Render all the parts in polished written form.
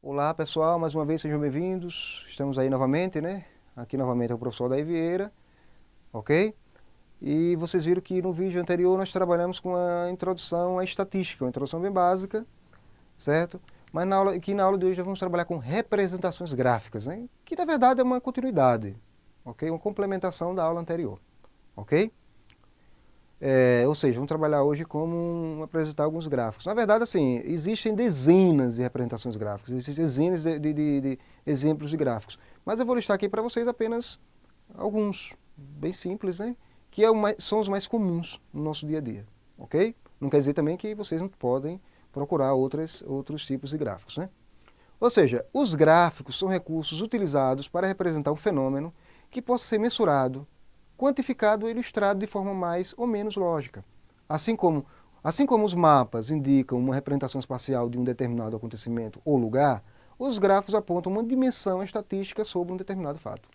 Olá pessoal, mais uma vez sejam bem-vindos. Estamos aí novamente, né? Aqui novamente é o professor Daí Vieira, ok? E vocês viram que no vídeo anterior nós trabalhamos com a introdução à estatística, uma introdução bem básica, certo? Mas aqui na aula de hoje nós vamos trabalhar com representações gráficas, né? Que na verdade é uma continuidade, ok? Uma complementação da aula anterior, ok? Ou seja, vamos trabalhar hoje como apresentar alguns gráficos. Na verdade, assim, existem dezenas de representações gráficas, existem dezenas de exemplos de gráficos. Mas eu vou listar aqui para vocês apenas alguns, bem simples, né? Que são os mais comuns no nosso dia a dia, ok? Não quer dizer também que vocês não podem procurar outros tipos de gráficos, né? Ou seja, os gráficos são recursos utilizados para representar um fenômeno que possa ser mensurado, quantificado ou ilustrado de forma mais ou menos lógica. Assim como os mapas indicam uma representação espacial de um determinado acontecimento ou lugar, os gráficos apontam uma dimensão estatística sobre um determinado fato.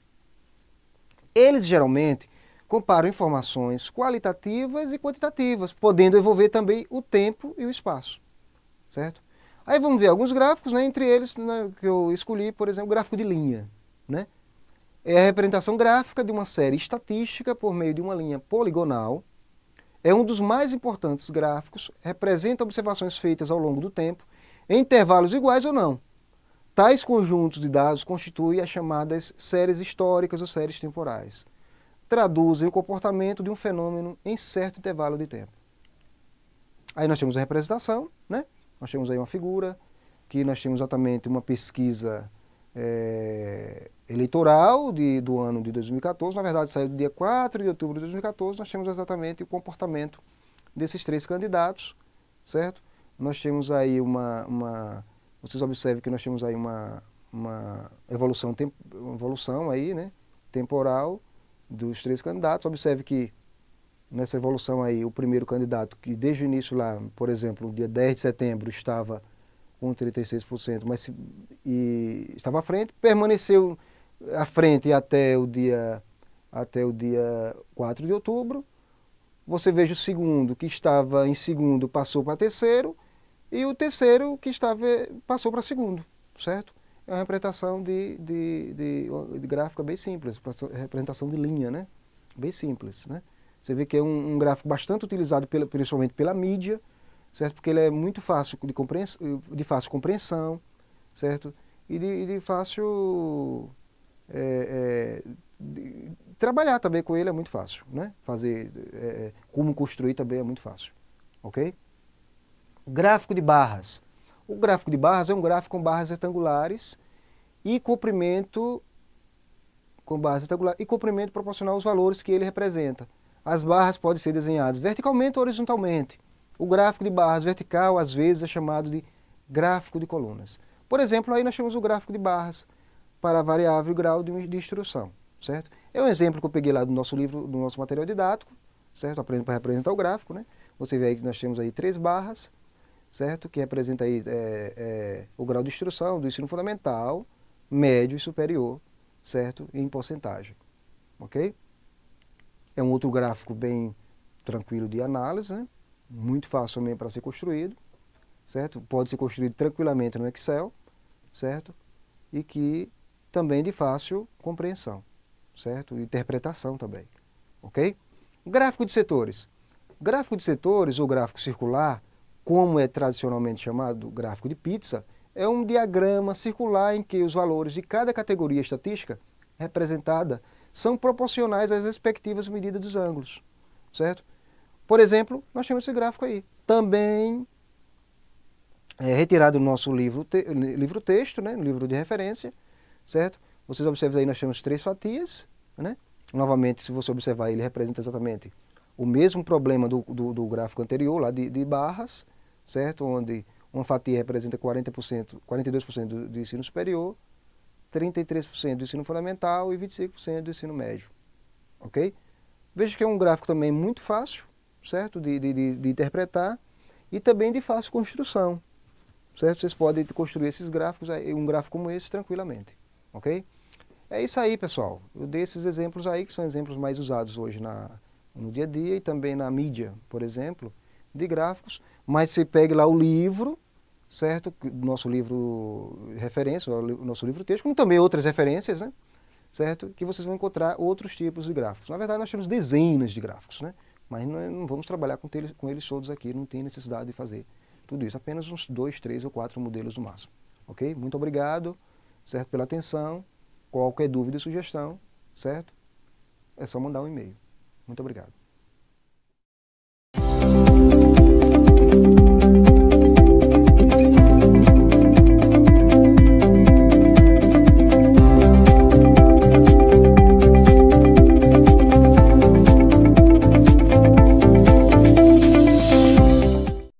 Eles geralmente comparam informações qualitativas e quantitativas, podendo envolver também o tempo e o espaço, certo? Aí vamos ver alguns gráficos, né? Entre eles, né, que eu escolhi, por exemplo, o gráfico de linha, né? É a representação gráfica de uma série estatística por meio de uma linha poligonal. É um dos mais importantes gráficos, representa observações feitas ao longo do tempo, em intervalos iguais ou não. Tais conjuntos de dados constituem as chamadas séries históricas ou séries temporais. Traduzem o comportamento de um fenômeno em certo intervalo de tempo. Aí nós temos a representação, né? Nós temos aí uma figura, que nós temos exatamente uma pesquisa eleitoral do ano de 2014, na verdade saiu do dia 4 de outubro de 2014, nós temos exatamente o comportamento desses três candidatos, certo? Nós temos aí vocês observem que nós temos aí uma evolução aí, né, temporal dos três candidatos. Observe que nessa evolução aí, o primeiro candidato, que desde o início lá, por exemplo, no dia 10 de setembro, estava com 36%, e estava à frente, permaneceu à frente até o dia 4 de outubro. Você veja o segundo, que estava em segundo, passou para terceiro, e o terceiro, que passou para segundo, certo? É uma representação de gráfica bem simples, representação de linha, né? Bem simples, né? Você vê que é um gráfico bastante utilizado principalmente pela mídia, certo? Porque ele é muito fácil de fácil compreensão, certo? E de fácil trabalhar também com ele é muito fácil, né? Fazer como construir também é muito fácil, ok? Gráfico de barras. O gráfico de barras é um gráfico com barras retangulares e comprimento proporcional aos valores que ele representa. As barras podem ser desenhadas verticalmente ou horizontalmente. O gráfico de barras vertical, às vezes, é chamado de gráfico de colunas. Por exemplo, aí nós temos o gráfico de barras para a variável grau de instrução, certo? É um exemplo que eu peguei lá do nosso livro, do nosso material didático, certo? Aprendendo para representar o gráfico, né? Você vê aí que nós temos aí 3 barras, certo? Que representa aí o grau de instrução do ensino fundamental, médio e superior, certo? Em porcentagem, ok? É um outro gráfico bem tranquilo de análise, né? Muito fácil também para ser construído, certo? Pode ser construído tranquilamente no Excel, certo? E que também de fácil compreensão, certo? E interpretação também, ok? Gráfico de setores. Gráfico de setores ou gráfico circular, como é tradicionalmente chamado gráfico de pizza, é um diagrama circular em que os valores de cada categoria estatística representada são proporcionais às respectivas medidas dos ângulos, certo? Por exemplo, nós temos esse gráfico aí, também retirado do nosso livro-texto, né, livro de referência, certo? Vocês observam aí, nós temos 3 fatias, né? Novamente, se você observar, ele representa exatamente o mesmo problema do gráfico anterior, lá de barras, certo? Onde uma fatia representa 42% do ensino superior, 33% do ensino fundamental e 25% do ensino médio, ok? Veja que é um gráfico também muito fácil, certo? De interpretar e também de fácil construção, certo? Vocês podem construir esses gráficos, um gráfico como esse, tranquilamente, ok? É isso aí, pessoal. Eu dei esses exemplos aí, que são exemplos mais usados hoje no dia a dia e também na mídia, por exemplo, de gráficos. Mas você pegue lá o livro, certo? Do nosso livro referência, o nosso livro texto, como também outras referências, né? Certo? Que vocês vão encontrar outros tipos de gráficos. Na verdade, nós temos dezenas de gráficos, né? Mas não vamos trabalhar com eles todos aqui, não tem necessidade de fazer tudo isso. Apenas uns 2, 3 ou 4 modelos no máximo. Ok? Muito obrigado, certo? Pela atenção. Qualquer dúvida ou sugestão, certo? É só mandar um e-mail. Muito obrigado.